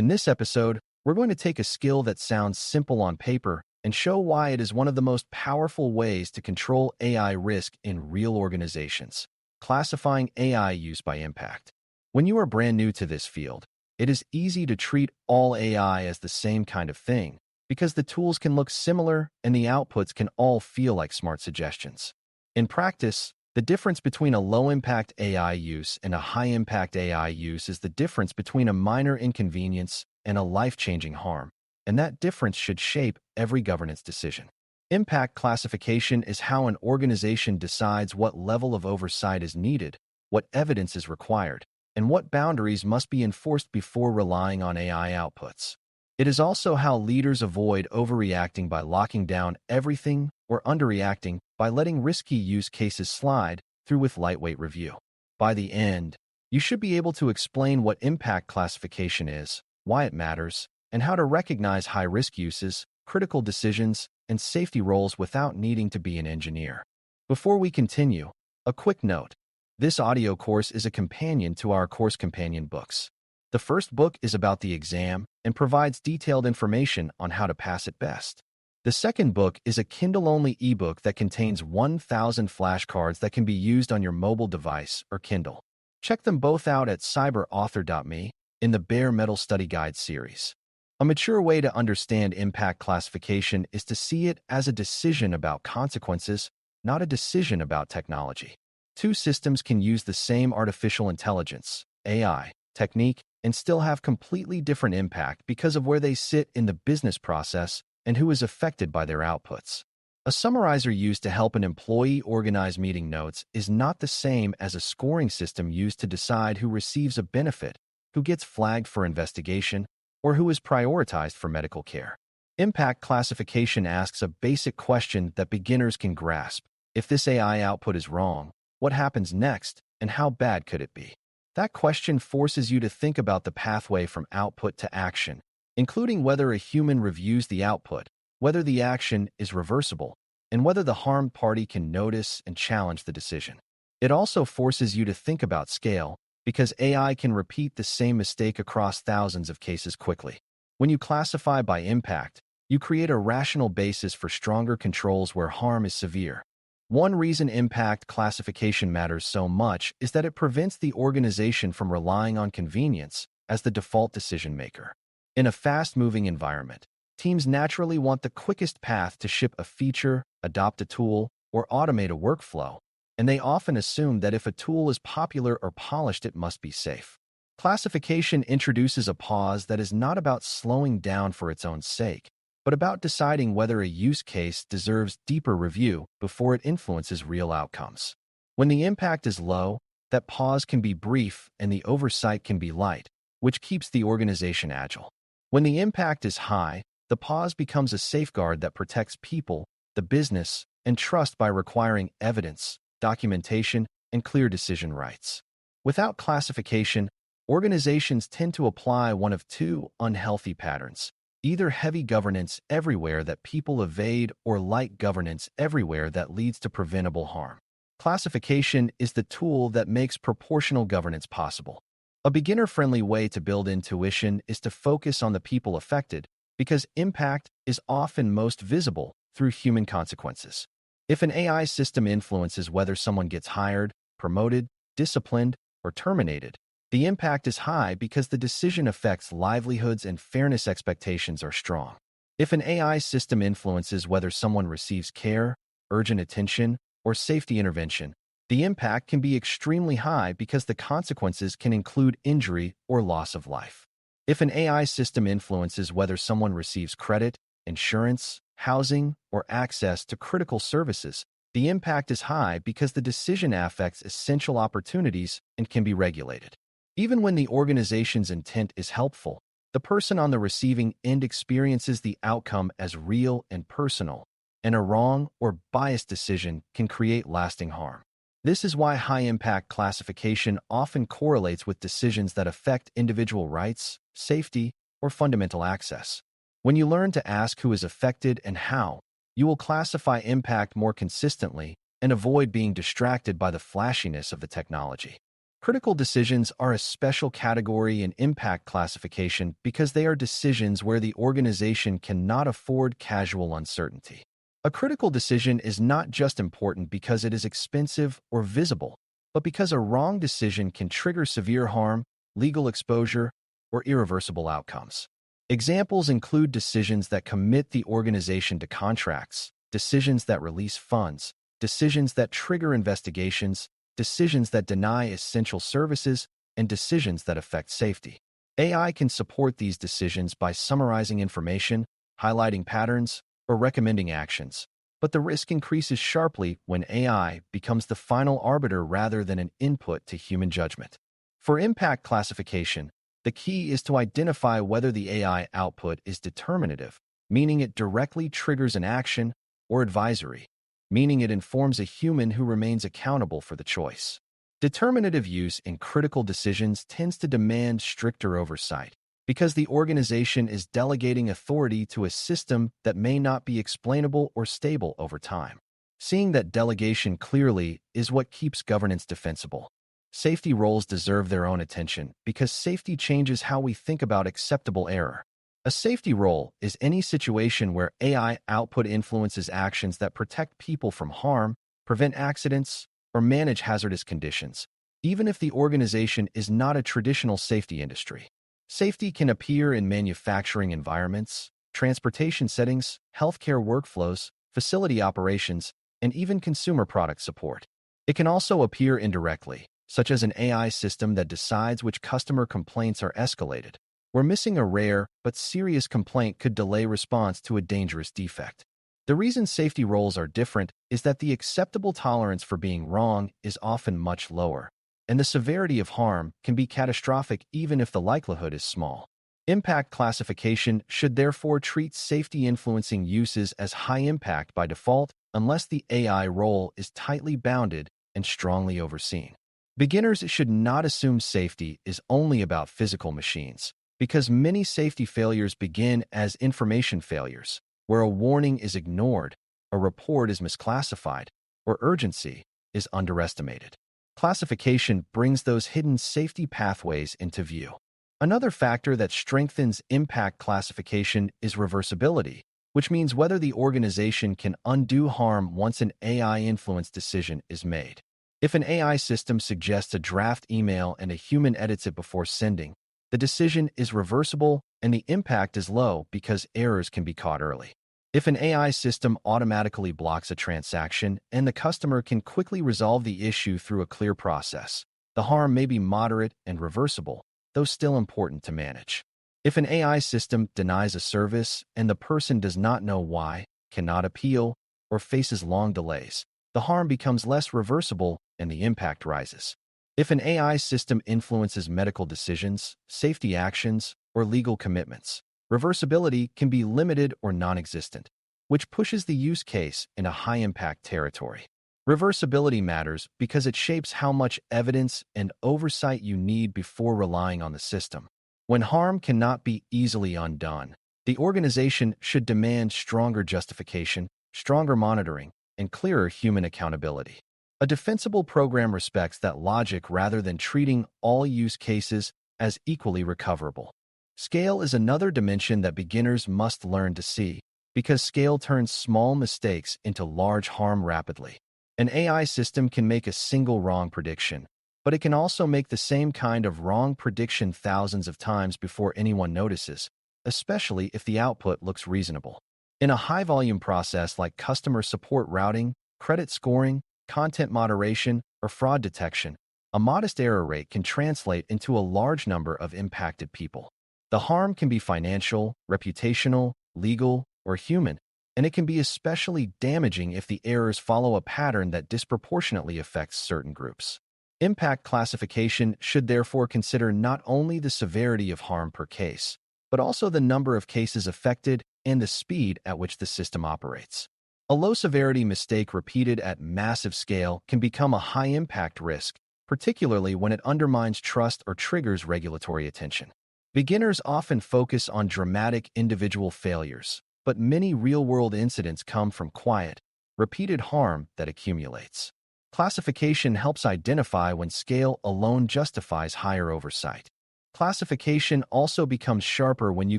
In this episode, we're going to take a skill that sounds simple on paper and show why it is one of the most powerful ways to control AI risk in real organizations: classifying AI use by impact. When you are brand new to this field, it is easy to treat all AI as the same kind of thing because the tools can look similar and the outputs can all feel like smart suggestions. In practice, the difference between a low-impact AI use and a high-impact AI use is the difference between a minor inconvenience and a life-changing harm, and that difference should shape every governance decision. Impact classification is how an organization decides what level of oversight is needed, what evidence is required, and what boundaries must be enforced before relying on AI outputs. It is also how leaders avoid overreacting by locking down everything or underreacting by letting risky use cases slide through with lightweight review. By the end, you should be able to explain what impact classification is, why it matters, and how to recognize high-risk uses, critical decisions, and safety roles without needing to be an engineer. Before we continue, a quick note. This audio course is a companion to our course companion books. The first book is about the exam and provides detailed information on how to pass it best. The second book is a Kindle-only ebook that contains 1,000 flashcards that can be used on your mobile device or Kindle. Check them both out at cyber.author.me in the Bare Metal Study Guide series. A mature way to understand impact classification is to see it as a decision about consequences, not a decision about technology. Two systems can use the same artificial intelligence, AI, technique, and still have completely different impact because of where they sit in the business process and who is affected by their outputs. A summarizer used to help an employee organize meeting notes is not the same as a scoring system used to decide who receives a benefit, who gets flagged for investigation, or who is prioritized for medical care. Impact classification asks a basic question that beginners can grasp. If this AI output is wrong, what happens next, and how bad could it be? That question forces you to think about the pathway from output to action, including whether a human reviews the output, whether the action is reversible, and whether the harmed party can notice and challenge the decision. It also forces you to think about scale, because AI can repeat the same mistake across thousands of cases quickly. When you classify by impact, you create a rational basis for stronger controls where harm is severe. One reason impact classification matters so much is that it prevents the organization from relying on convenience as the default decision maker. In a fast-moving environment, teams naturally want the quickest path to ship a feature, adopt a tool, or automate a workflow, and they often assume that if a tool is popular or polished, it must be safe. Classification introduces a pause that is not about slowing down for its own sake, but about deciding whether a use case deserves deeper review before it influences real outcomes. When the impact is low, that pause can be brief and the oversight can be light, which keeps the organization agile. When the impact is high, the pause becomes a safeguard that protects people, the business, and trust by requiring evidence, documentation, and clear decision rights. Without classification, organizations tend to apply one of two unhealthy patterns: either heavy governance everywhere that people evade, or light governance everywhere that leads to preventable harm. Classification is the tool that makes proportional governance possible. A beginner-friendly way to build intuition is to focus on the people affected, because impact is often most visible through human consequences. If an AI system influences whether someone gets hired, promoted, disciplined, or terminated, the impact is high because the decision affects livelihoods and fairness expectations are strong. If an AI system influences whether someone receives care, urgent attention, or safety intervention, the impact can be extremely high because the consequences can include injury or loss of life. If an AI system influences whether someone receives credit, insurance, housing, or access to critical services, the impact is high because the decision affects essential opportunities and can be regulated. Even when the organization's intent is helpful, the person on the receiving end experiences the outcome as real and personal, and a wrong or biased decision can create lasting harm. This is why high-impact classification often correlates with decisions that affect individual rights, safety, or fundamental access. When you learn to ask who is affected and how, you will classify impact more consistently and avoid being distracted by the flashiness of the technology. Critical decisions are a special category in impact classification because they are decisions where the organization cannot afford casual uncertainty. A critical decision is not just important because it is expensive or visible, but because a wrong decision can trigger severe harm, legal exposure, or irreversible outcomes. Examples include decisions that commit the organization to contracts, decisions that release funds, decisions that trigger investigations, decisions that deny essential services, and decisions that affect safety. AI can support these decisions by summarizing information, highlighting patterns, or recommending actions. But the risk increases sharply when AI becomes the final arbiter rather than an input to human judgment. For impact classification, the key is to identify whether the AI output is determinative, meaning it directly triggers an action, or advisory, meaning it informs a human who remains accountable for the choice. Determinative use in critical decisions tends to demand stricter oversight because the organization is delegating authority to a system that may not be explainable or stable over time. Seeing that delegation clearly is what keeps governance defensible. Safety roles deserve their own attention because safety changes how we think about acceptable error. A safety role is any situation where AI output influences actions that protect people from harm, prevent accidents, or manage hazardous conditions, even if the organization is not a traditional safety industry. Safety can appear in manufacturing environments, transportation settings, healthcare workflows, facility operations, and even consumer product support. It can also appear indirectly, such as an AI system that decides which customer complaints are escalated, where missing a rare but serious complaint could delay response to a dangerous defect. The reason safety roles are different is that the acceptable tolerance for being wrong is often much lower, and the severity of harm can be catastrophic even if the likelihood is small. Impact classification should therefore treat safety-influencing uses as high impact by default unless the AI role is tightly bounded and strongly overseen. Beginners should not assume safety is only about physical machines, because many safety failures begin as information failures, where a warning is ignored, a report is misclassified, or urgency is underestimated. Classification brings those hidden safety pathways into view. Another factor that strengthens impact classification is reversibility, which means whether the organization can undo harm once an AI-influenced decision is made. If an AI system suggests a draft email and a human edits it before sending, the decision is reversible and the impact is low because errors can be caught early. If an AI system automatically blocks a transaction and the customer can quickly resolve the issue through a clear process, the harm may be moderate and reversible, though still important to manage. If an AI system denies a service and the person does not know why, cannot appeal, or faces long delays, the harm becomes less reversible and the impact rises. If an AI system influences medical decisions, safety actions, or legal commitments, reversibility can be limited or non-existent, which pushes the use case in a high-impact territory. Reversibility matters because it shapes how much evidence and oversight you need before relying on the system. When harm cannot be easily undone, the organization should demand stronger justification, stronger monitoring, and clearer human accountability. A defensible program respects that logic rather than treating all use cases as equally recoverable. Scale is another dimension that beginners must learn to see, because scale turns small mistakes into large harm rapidly. An AI system can make a single wrong prediction, but it can also make the same kind of wrong prediction thousands of times before anyone notices, especially if the output looks reasonable. In a high-volume process like customer support routing, credit scoring, content moderation, or fraud detection, a modest error rate can translate into a large number of impacted people. The harm can be financial, reputational, legal, or human, and it can be especially damaging if the errors follow a pattern that disproportionately affects certain groups. Impact classification should therefore consider not only the severity of harm per case, but also the number of cases affected and the speed at which the system operates. A low-severity mistake repeated at massive scale can become a high-impact risk, particularly when it undermines trust or triggers regulatory attention. Beginners often focus on dramatic individual failures, but many real-world incidents come from quiet, repeated harm that accumulates. Classification helps identify when scale alone justifies higher oversight. Classification also becomes sharper when you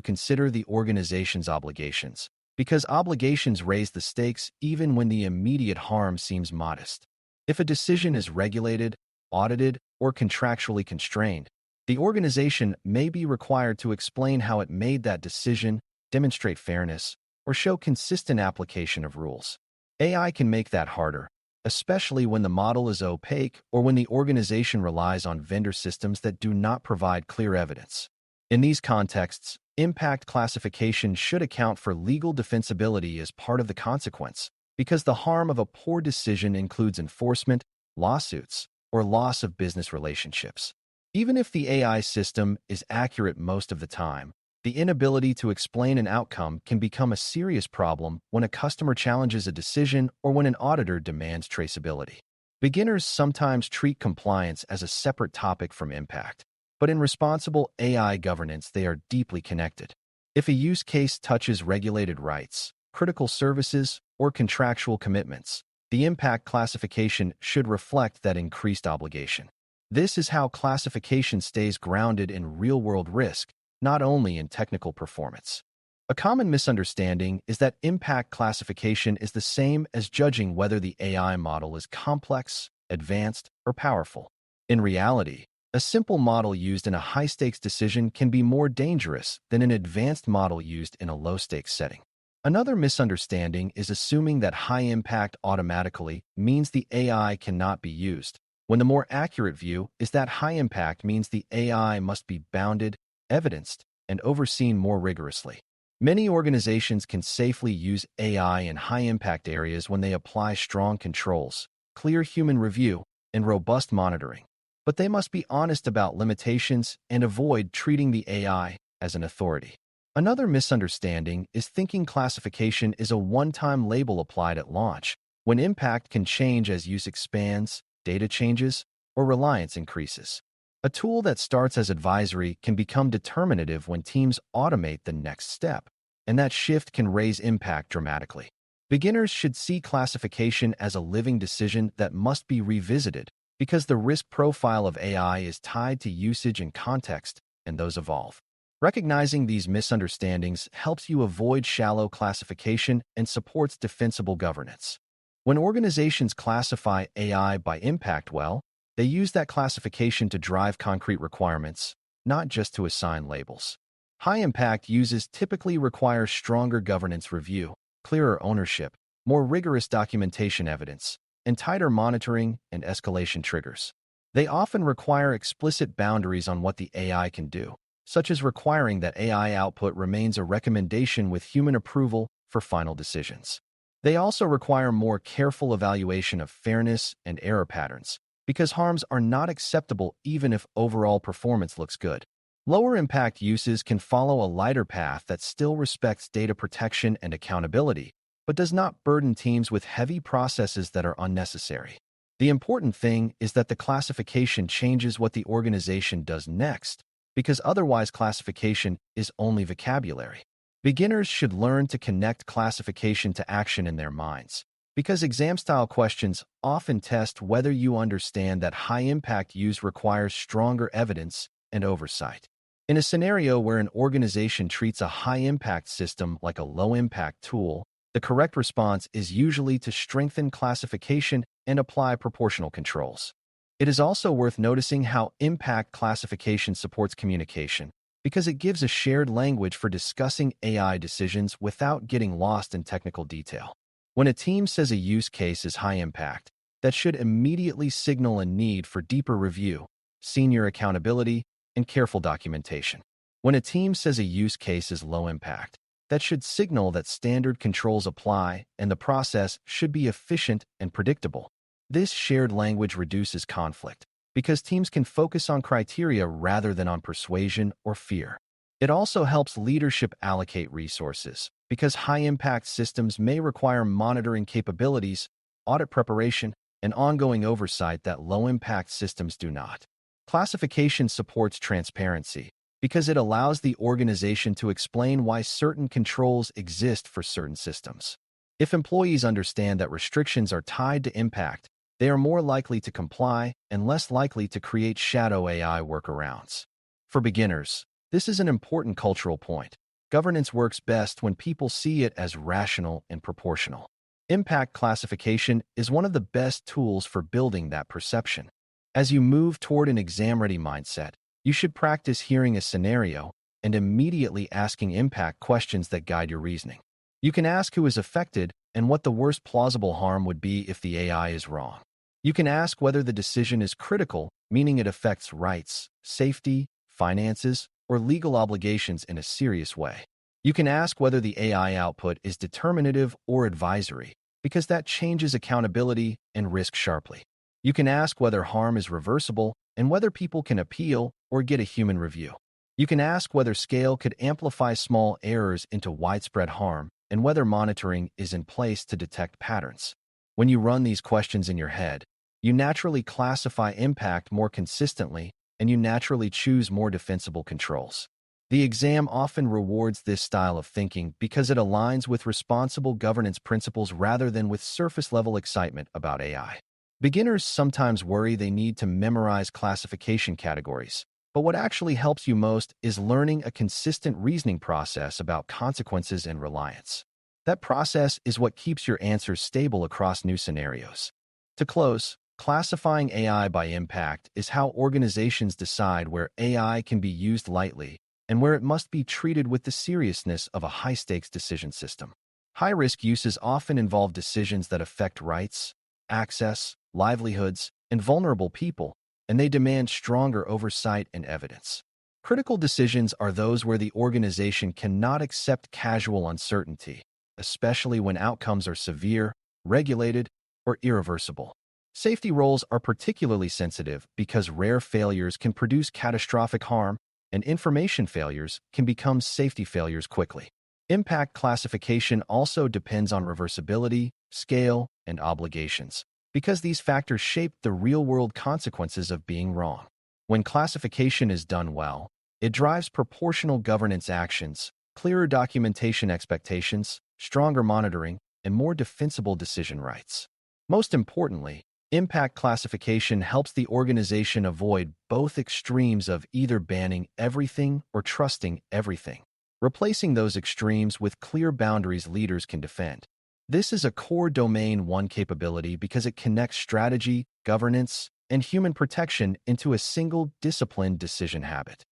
consider the organization's obligations, because obligations raise the stakes even when the immediate harm seems modest. If a decision is regulated, audited, or contractually constrained, the organization may be required to explain how it made that decision, demonstrate fairness, or show consistent application of rules. AI can make that harder, especially when the model is opaque or when the organization relies on vendor systems that do not provide clear evidence. In these contexts, impact classification should account for legal defensibility as part of the consequence, because the harm of a poor decision includes enforcement, lawsuits, or loss of business relationships. Even if the AI system is accurate most of the time, the inability to explain an outcome can become a serious problem when a customer challenges a decision or when an auditor demands traceability. Beginners sometimes treat compliance as a separate topic from impact, but in responsible AI governance, they are deeply connected. If a use case touches regulated rights, critical services, or contractual commitments, the impact classification should reflect that increased obligation. This is how classification stays grounded in real-world risk, not only in technical performance. A common misunderstanding is that impact classification is the same as judging whether the AI model is complex, advanced, or powerful. In reality, a simple model used in a high-stakes decision can be more dangerous than an advanced model used in a low-stakes setting. Another misunderstanding is assuming that high impact automatically means the AI cannot be used, when the more accurate view is that high impact means the AI must be bounded, evidenced, and overseen more rigorously. Many organizations can safely use AI in high-impact areas when they apply strong controls, clear human review, and robust monitoring. But they must be honest about limitations and avoid treating the AI as an authority. Another misunderstanding is thinking classification is a one-time label applied at launch, when impact can change as use expands, data changes, or reliance increases. A tool that starts as advisory can become determinative when teams automate the next step, and that shift can raise impact dramatically. Beginners should see classification as a living decision that must be revisited, because the risk profile of AI is tied to usage and context, and those evolve. Recognizing these misunderstandings helps you avoid shallow classification and supports defensible governance. When organizations classify AI by impact well, they use that classification to drive concrete requirements, not just to assign labels. High-impact uses typically require stronger governance review, clearer ownership, more rigorous documentation evidence, and tighter monitoring and escalation triggers. They often require explicit boundaries on what the AI can do, such as requiring that AI output remains a recommendation with human approval for final decisions. They also require more careful evaluation of fairness and error patterns, because harms are not acceptable even if overall performance looks good. Lower impact uses can follow a lighter path that still respects data protection and accountability, but does not burden teams with heavy processes that are unnecessary. The important thing is that the classification changes what the organization does next, because otherwise classification is only vocabulary. Beginners should learn to connect classification to action in their minds, because exam-style questions often test whether you understand that high-impact use requires stronger evidence and oversight. In a scenario where an organization treats a high-impact system like a low-impact tool, the correct response is usually to strengthen classification and apply proportional controls. It is also worth noticing how impact classification supports communication, because it gives a shared language for discussing AI decisions without getting lost in technical detail. When a team says a use case is high impact, that should immediately signal a need for deeper review, senior accountability, and careful documentation. When a team says a use case is low impact, that should signal that standard controls apply and the process should be efficient and predictable. This shared language reduces conflict, because teams can focus on criteria rather than on persuasion or fear. It also helps leadership allocate resources, because high-impact systems may require monitoring capabilities, audit preparation, and ongoing oversight that low-impact systems do not. Classification supports transparency, because it allows the organization to explain why certain controls exist for certain systems. If employees understand that restrictions are tied to impact, They are more likely to comply and less likely to create shadow AI workarounds. For beginners, this is an important cultural point. Governance works best when people see it as rational and proportional. Impact classification is one of the best tools for building that perception. As you move toward an exam-ready mindset, you should practice hearing a scenario and immediately asking impact questions that guide your reasoning. You can ask who is affected and what the worst plausible harm would be if the AI is wrong. You can ask whether the decision is critical, meaning it affects rights, safety, finances, or legal obligations in a serious way. You can ask whether the AI output is determinative or advisory, because that changes accountability and risk sharply. You can ask whether harm is reversible and whether people can appeal or get a human review. You can ask whether scale could amplify small errors into widespread harm and whether monitoring is in place to detect patterns. When you run these questions in your head, you naturally classify impact more consistently and you naturally choose more defensible controls. The exam often rewards this style of thinking because it aligns with responsible governance principles rather than with surface-level excitement about AI. Beginners sometimes worry they need to memorize classification categories, but what actually helps you most is learning a consistent reasoning process about consequences and reliance. That process is what keeps your answers stable across new scenarios. To close, classifying AI by impact is how organizations decide where AI can be used lightly and where it must be treated with the seriousness of a high-stakes decision system. High-risk uses often involve decisions that affect rights, access, livelihoods, and vulnerable people, and they demand stronger oversight and evidence. Critical decisions are those where the organization cannot accept casual uncertainty, especially when outcomes are severe, regulated, or irreversible. Safety roles are particularly sensitive because rare failures can produce catastrophic harm, and information failures can become safety failures quickly. Impact classification also depends on reversibility, scale, and obligations, because these factors shape the real-world consequences of being wrong. When classification is done well, it drives proportional governance actions, clearer documentation expectations, stronger monitoring, and more defensible decision rights. Most importantly, impact classification helps the organization avoid both extremes of either banning everything or trusting everything, replacing those extremes with clear boundaries leaders can defend. This is a core Domain 1 capability because it connects strategy, governance, and human protection into a single disciplined decision habit.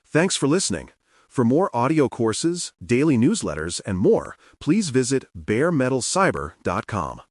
Thanks for listening. For more audio courses, daily newsletters, and more, please visit DailyCyber.News.